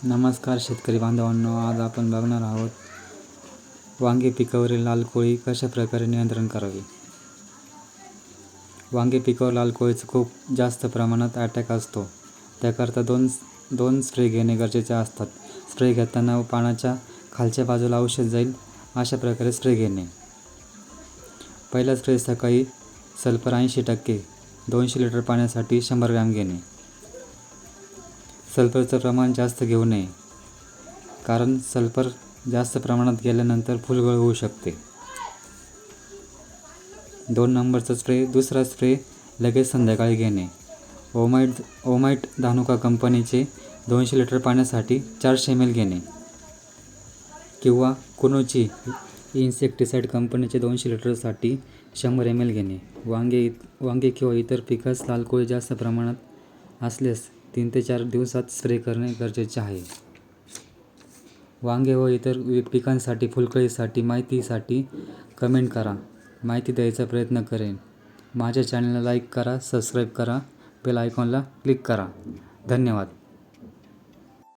नमस्कार शेतकरी बांधवांनो, आज आपण बघणार आहोत वांगे पिकावरील लाल कोळी कशा प्रकारे नियंत्रण करावे। वांगे पिकावर लाल कोळीचा खूप जास्त प्रमाणात अटॅक असतो। त्याकरता दोन स्प्रे घेणे गरजेचे असतात। स्प्रे घेताना पानाच्या खालच्या बाजूला औषध जाईल अशा प्रकारे स्प्रे घेणे। पहिला स्प्रे सकाळी सल्फर 80% 200 लिटर पाण्यासाठी 100 ग्रॅम घेणे। सल्फरचं प्रमाण जास्त घेऊ नये, कारण सल्फर जास्त प्रमाणात गेल्यानंतर फुलगळ होऊ शकते। 2 नंबरचा स्प्रे, दुसरा स्प्रे लगेच संध्याकाळी घेणे। ओमाइट धानुका कंपनीचे 200 लिटर पाण्यासाठी 400 ml घेणे, किंवा कुनोची इन्सेक्टिसाइड कंपनीचे 200 लिटरसाठी 100 ml घेणे। वांगे किंवा इतर पिकास लाल कोळी जास्त प्रमाणात असल्यास 3 ते 4 दिवसात स्प्रे करणे गरजेचे आहे। वांगे व इतर पिकांसाठी फुलकळीसाठी माहितीसाठी कमेंट करा, माहिती द्यायचा प्रयत्न करेन। माझ्या चॅनलला लाईक करा, सबस्क्राईब करा, बेल आयकॉनला क्लिक करा। धन्यवाद।